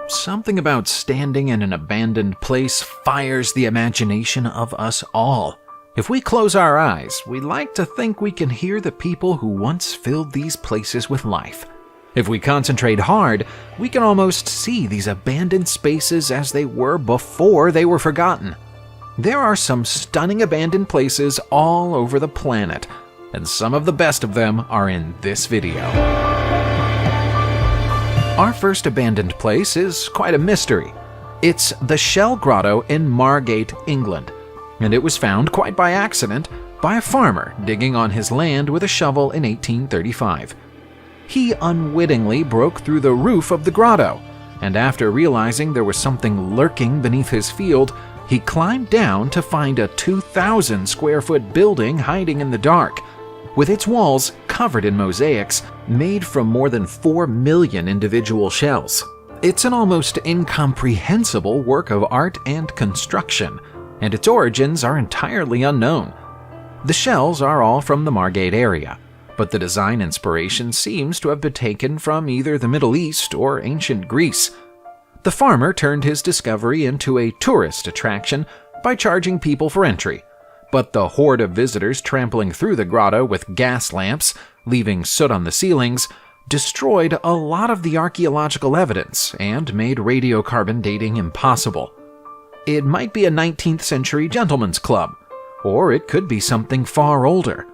Something about standing in an abandoned place fires the imagination of us all. If we close our eyes, we like to think we can hear the people who once filled these places with life. If we concentrate hard, we can almost see these abandoned spaces as they were before they were forgotten. There are some stunning abandoned places all over the planet, and some of the best of them are in this video. Our first abandoned place is quite a mystery. It's the Shell Grotto in Margate, England, and it was found quite by accident by a farmer digging on his land with a shovel in 1835. He unwittingly broke through the roof of the grotto, and after realizing there was something lurking beneath his field, he climbed down to find a 2,000 square foot building hiding in the dark, with its walls covered in mosaics made from more than 4 million individual shells. It's an almost incomprehensible work of art and construction, and its origins are entirely unknown. The shells are all from the Margate area, but the design inspiration seems to have been taken from either the Middle East or ancient Greece. The farmer turned his discovery into a tourist attraction by charging people for entry, but the horde of visitors trampling through the grotto with gas lamps, leaving soot on the ceilings, destroyed a lot of the archaeological evidence and made radiocarbon dating impossible. It might be a 19th century gentleman's club, or it could be something far older.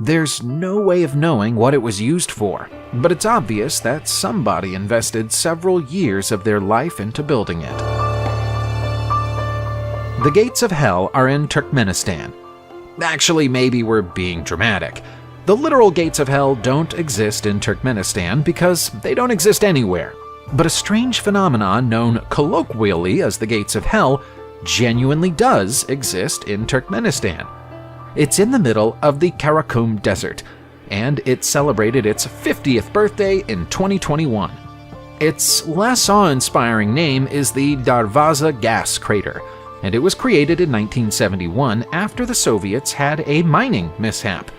There's no way of knowing what it was used for, but it's obvious that somebody invested several years of their life into building it. The gates of hell are in Turkmenistan. Actually, maybe we're being dramatic. The literal gates of hell don't exist in Turkmenistan because they don't exist anywhere. But a strange phenomenon known colloquially as the gates of hell genuinely does exist in Turkmenistan. It's in the middle of the Karakum Desert, and it celebrated its 50th birthday in 2021. Its less awe-inspiring name is the Darvaza gas crater, and it was created in 1971 after the Soviets had a mining mishap.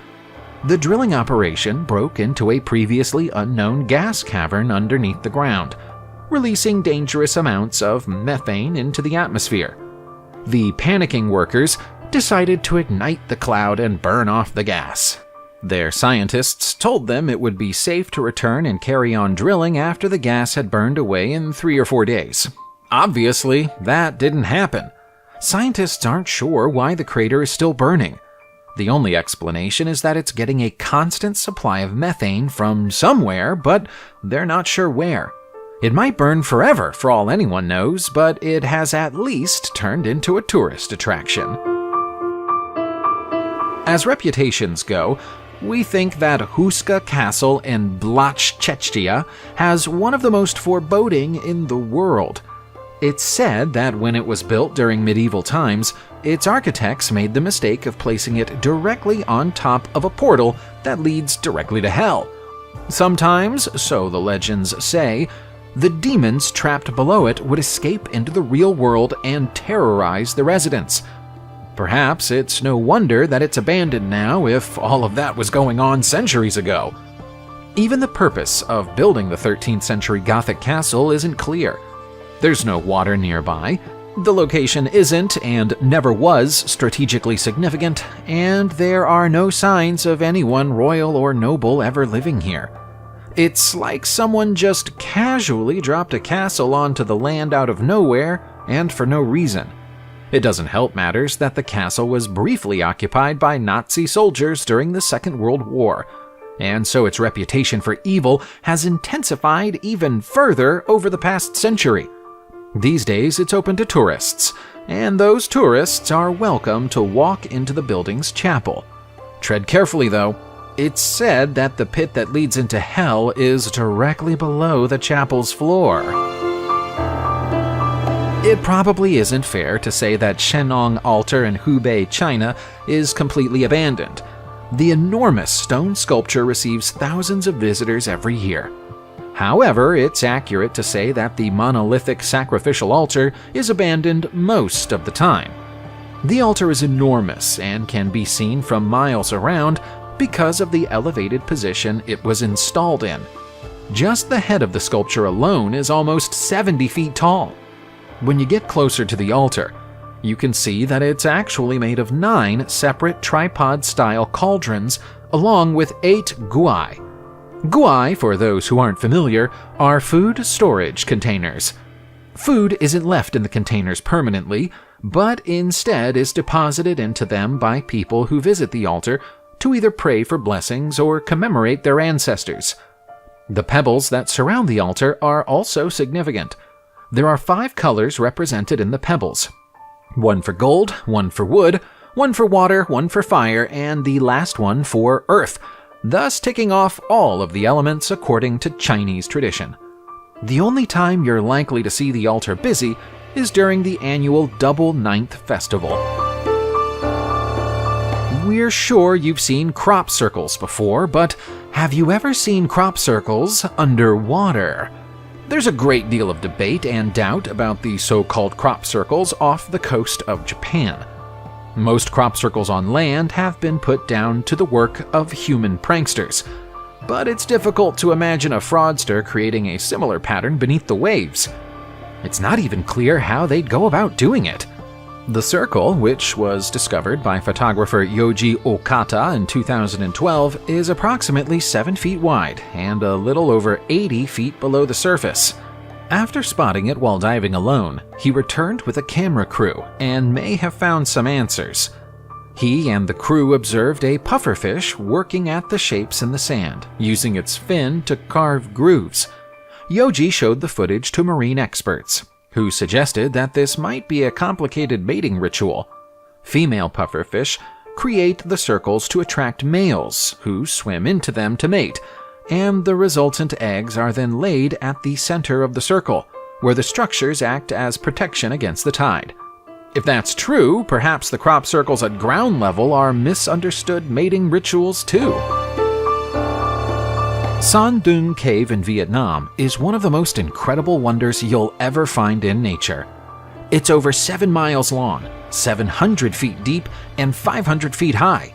The drilling operation broke into a previously unknown gas cavern underneath the ground, releasing dangerous amounts of methane into the atmosphere. The panicking workers decided to ignite the cloud and burn off the gas. Their scientists told them it would be safe to return and carry on drilling after the gas had burned away in 3 or 4 days. Obviously, that didn't happen. Scientists aren't sure why the crater is still burning. The only explanation is that it's getting a constant supply of methane from somewhere, but they're not sure where. It might burn forever for all anyone knows, but it has at least turned into a tourist attraction. As reputations go, we think that Huska Castle in Blachchechia has one of the most foreboding in the world. It's said that when it was built during medieval times, its architects made the mistake of placing it directly on top of a portal that leads directly to hell. Sometimes, so the legends say, the demons trapped below it would escape into the real world and terrorize the residents. Perhaps it's no wonder that it's abandoned now if all of that was going on centuries ago. Even the purpose of building the 13th century Gothic castle isn't clear. There's no water nearby, the location isn't and never was strategically significant, and there are no signs of anyone royal or noble ever living here. It's like someone just casually dropped a castle onto the land out of nowhere and for no reason. It doesn't help matters that the castle was briefly occupied by Nazi soldiers during the Second World War, and so its reputation for evil has intensified even further over the past century. These days it's open to tourists, and those tourists are welcome to walk into the building's chapel. Tread carefully though. It's said that the pit that leads into hell is directly below the chapel's floor. It probably isn't fair to say that Shennong Altar in Hubei, China is completely abandoned. The enormous stone sculpture receives thousands of visitors every year. However, it's accurate to say that the monolithic sacrificial altar is abandoned most of the time. The altar is enormous and can be seen from miles around because of the elevated position it was installed in. Just the head of the sculpture alone is almost 70 feet tall. When you get closer to the altar, you can see that it's actually made of 9 separate tripod-style cauldrons along with 8 guai. Guai, for those who aren't familiar, are food storage containers. Food isn't left in the containers permanently, but instead is deposited into them by people who visit the altar to either pray for blessings or commemorate their ancestors. The pebbles that surround the altar are also significant. There are 5 colors represented in the pebbles. 1 for gold, 1 for wood, 1 for water, 1 for fire, and the last one for earth, thus ticking off all of the elements according to Chinese tradition. The only time you're likely to see the altar busy is during the annual Double Ninth Festival. We're sure you've seen crop circles before, but have you ever seen crop circles underwater? There's a great deal of debate and doubt about the so-called crop circles off the coast of Japan. Most crop circles on land have been put down to the work of human pranksters, but it's difficult to imagine a fraudster creating a similar pattern beneath the waves. It's not even clear how they'd go about doing it. The circle, which was discovered by photographer Yoji Okata in 2012, is approximately 7 feet wide and a little over 80 feet below the surface. After spotting it while diving alone, he returned with a camera crew and may have found some answers. He and the crew observed a pufferfish working at the shapes in the sand, using its fin to carve grooves. Yoji showed the footage to marine experts, who suggested that this might be a complicated mating ritual. Female pufferfish create the circles to attract males, who swim into them to mate, and the resultant eggs are then laid at the center of the circle, where the structures act as protection against the tide. If that's true, perhaps the crop circles at ground level are misunderstood mating rituals too. San Dung Cave in Vietnam is one of the most incredible wonders you'll ever find in nature. It's over 7 miles long, 700 feet deep, and 500 feet high.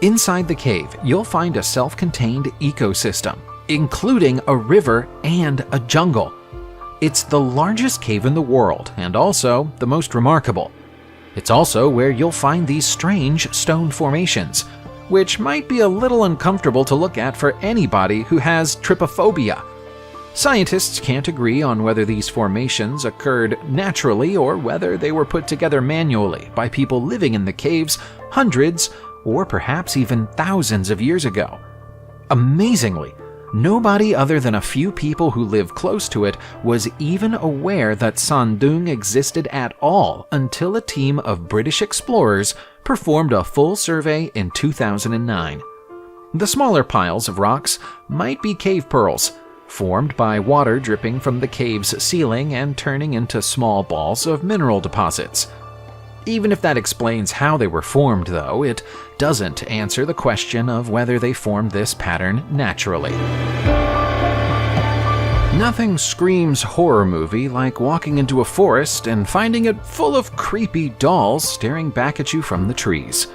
Inside the cave, you'll find a self-contained ecosystem, including a river and a jungle. It's the largest cave in the world and also the most remarkable. It's also where you'll find these strange stone formations, which might be a little uncomfortable to look at for anybody who has trypophobia. Scientists can't agree on whether these formations occurred naturally or whether they were put together manually by people living in the caves hundreds or perhaps even thousands of years ago. Amazingly, nobody other than a few people who live close to it was even aware that San Dung existed at all until a team of British explorers performed a full survey in 2009. The smaller piles of rocks might be cave pearls, formed by water dripping from the cave's ceiling and turning into small balls of mineral deposits. Even if that explains how they were formed, though, it doesn't answer the question of whether they formed this pattern naturally. Nothing screams horror movie like walking into a forest and finding it full of creepy dolls staring back at you from the trees.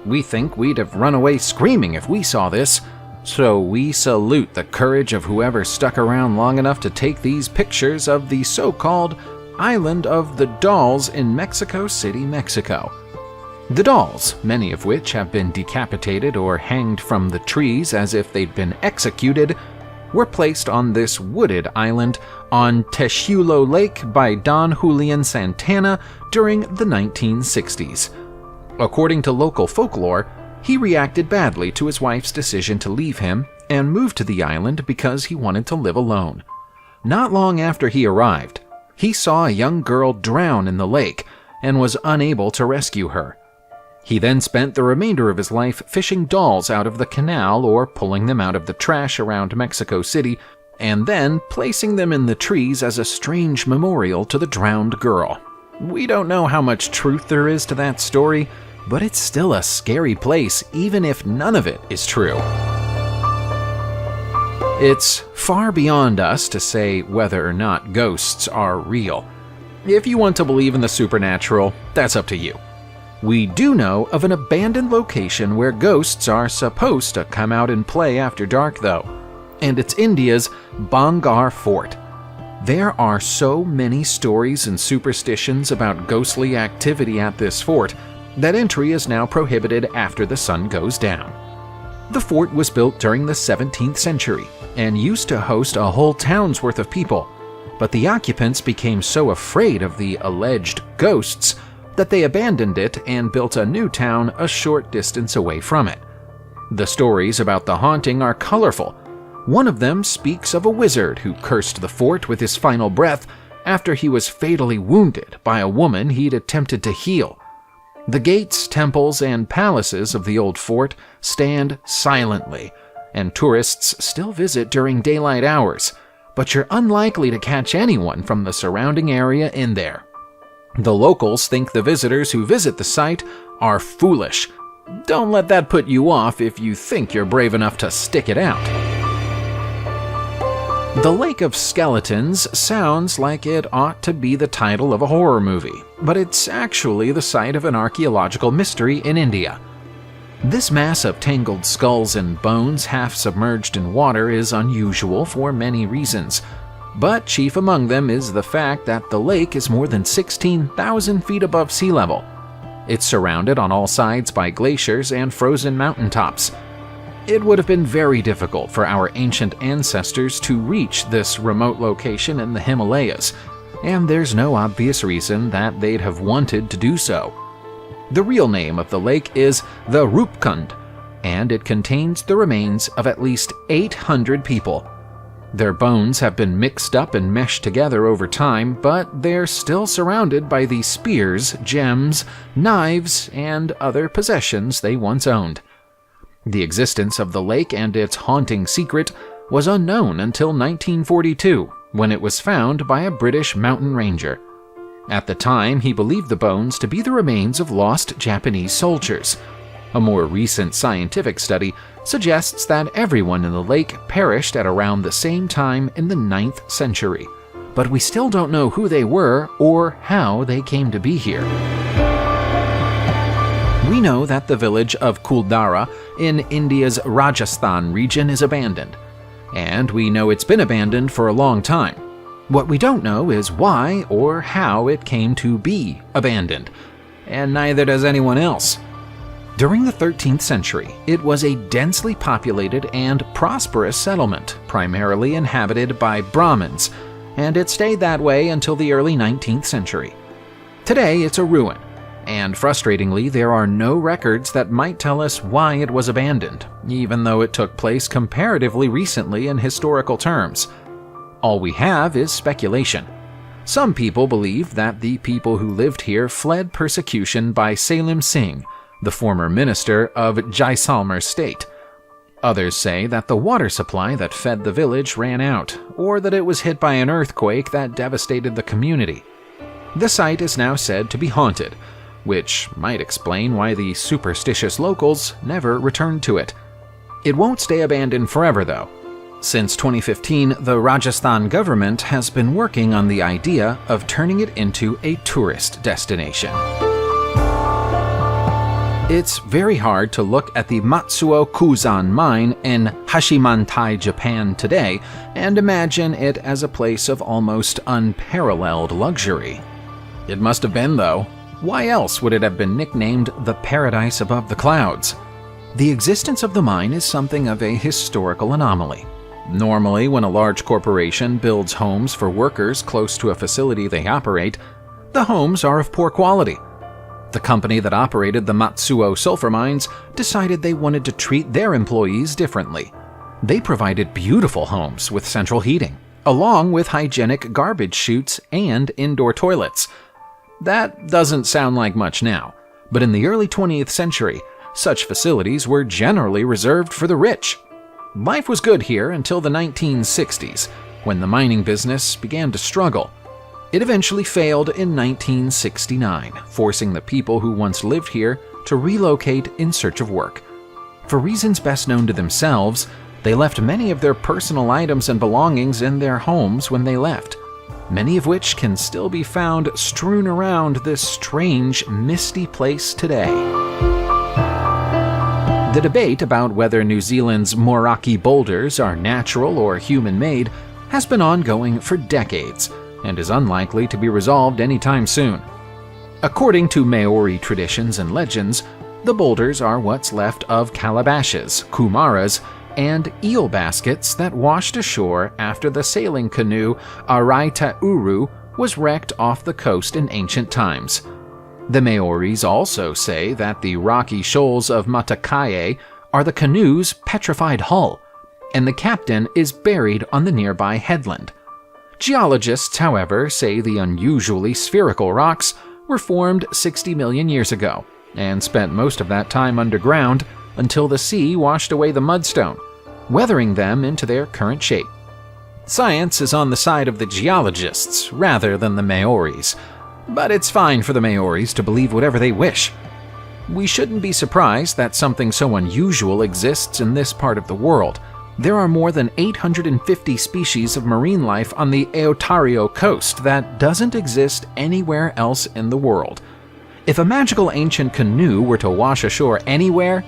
We think we'd have run away screaming if we saw this, so we salute the courage of whoever stuck around long enough to take these pictures of the so-called Island of the Dolls in Mexico City, Mexico. The dolls, many of which have been decapitated or hanged from the trees as if they'd been executed, were placed on this wooded island on Texulo Lake by Don Julian Santana during the 1960s. According to local folklore, he reacted badly to his wife's decision to leave him and moved to the island because he wanted to live alone. Not long after he arrived, he saw a young girl drown in the lake and was unable to rescue her. He then spent the remainder of his life fishing dolls out of the canal or pulling them out of the trash around Mexico City, and then placing them in the trees as a strange memorial to the drowned girl. We don't know how much truth there is to that story, but it's still a scary place, even if none of it is true. It's far beyond us to say whether or not ghosts are real. If you want to believe in the supernatural, that's up to you. We do know of an abandoned location where ghosts are supposed to come out and play after dark, though. and it's India's Bangar Fort. There are so many stories and superstitions about ghostly activity at this fort that entry is now prohibited after the sun goes down. The fort was built during the 17th century and used to host a whole town's worth of people, but the occupants became so afraid of the alleged ghosts that they abandoned it and built a new town a short distance away from it. The stories about the haunting are colorful. One of them speaks of a wizard who cursed the fort with his final breath after he was fatally wounded by a woman he'd attempted to heal. The gates, temples, and palaces of the old fort stand silently, and tourists still visit during daylight hours, but you're unlikely to catch anyone from the surrounding area in there. The locals think the visitors who visit the site are foolish. Don't let that put you off if you think you're brave enough to stick it out. The Lake of Skeletons sounds like it ought to be the title of a horror movie, but it's actually the site of an archaeological mystery in India. This mass of tangled skulls and bones half submerged in water is unusual for many reasons, but chief among them is the fact that the lake is more than 16,000 feet above sea level. It's surrounded on all sides by glaciers and frozen mountaintops. It would have been very difficult for our ancient ancestors to reach this remote location in the Himalayas, and there's no obvious reason that they'd have wanted to do so. The real name of the lake is the Rupkund, and it contains the remains of at least 800 people. Their bones have been mixed up and meshed together over time, but they're still surrounded by the spears, gems, knives, and other possessions they once owned. The existence of the lake and its haunting secret was unknown until 1942, when it was found by a British mountain ranger. At the time, he believed the bones to be the remains of lost Japanese soldiers. A more recent scientific study suggests that everyone in the lake perished at around the same time in the 9th century, but we still don't know who they were or how they came to be here. We know that the village of Kuldara in India's Rajasthan region is abandoned, and we know it's been abandoned for a long time. What we don't know is why or how it came to be abandoned, and neither does anyone else. During the 13th century, it was a densely populated and prosperous settlement, primarily inhabited by Brahmins, and it stayed that way until the early 19th century. Today, it's a ruin, and frustratingly, there are no records that might tell us why it was abandoned, even though it took place comparatively recently in historical terms. All we have is speculation. Some people believe that the people who lived here fled persecution by Salim Singh, the former minister of Jaisalmer state. Others say that the water supply that fed the village ran out, or that it was hit by an earthquake that devastated the community. The site is now said to be haunted, which might explain why the superstitious locals never returned to it. It won't stay abandoned forever, though. Since 2015, the Rajasthan government has been working on the idea of turning it into a tourist destination. It's very hard to look at the Matsuo Kuzan mine in Hashimantai, Japan today and imagine it as a place of almost unparalleled luxury. It must have been, though. Why else would it have been nicknamed the Paradise Above the Clouds? The existence of the mine is something of a historical anomaly. Normally, when a large corporation builds homes for workers close to a facility they operate, the homes are of poor quality. The company that operated the Matsuo sulfur mines decided they wanted to treat their employees differently. They provided beautiful homes with central heating, along with hygienic garbage chutes and indoor toilets. That doesn't sound like much now, but in the early 20th century, such facilities were generally reserved for the rich. Life was good here until the 1960s, when the mining business began to struggle. It eventually failed in 1969, forcing the people who once lived here to relocate in search of work. For reasons best known to themselves, they left many of their personal items and belongings in their homes when they left, many of which can still be found strewn around this strange, misty place today. The debate about whether New Zealand's Moraki boulders are natural or human-made has been ongoing for decades and is unlikely to be resolved anytime soon. According to Maori traditions and legends, the boulders are what's left of calabashes, kumaras, and eel baskets that washed ashore after the sailing canoe Araita Uru was wrecked off the coast in ancient times. The Maoris also say that the rocky shoals of Matakae are the canoe's petrified hull, and the captain is buried on the nearby headland. Geologists, however, say the unusually spherical rocks were formed 60 million years ago and spent most of that time underground until the sea washed away the mudstone, weathering them into their current shape. Science is on the side of the geologists rather than the Maoris, but it's fine for the Maoris to believe whatever they wish. We shouldn't be surprised that something so unusual exists in this part of the world. There are more than 850 species of marine life on the Aotario coast that doesn't exist anywhere else in the world. If a magical ancient canoe were to wash ashore anywhere,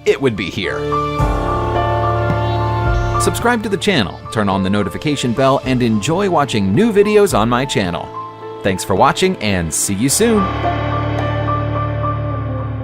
it would be here. Subscribe to the channel, turn on the notification bell, and enjoy watching new videos on my channel. Thanks for watching, and see you soon!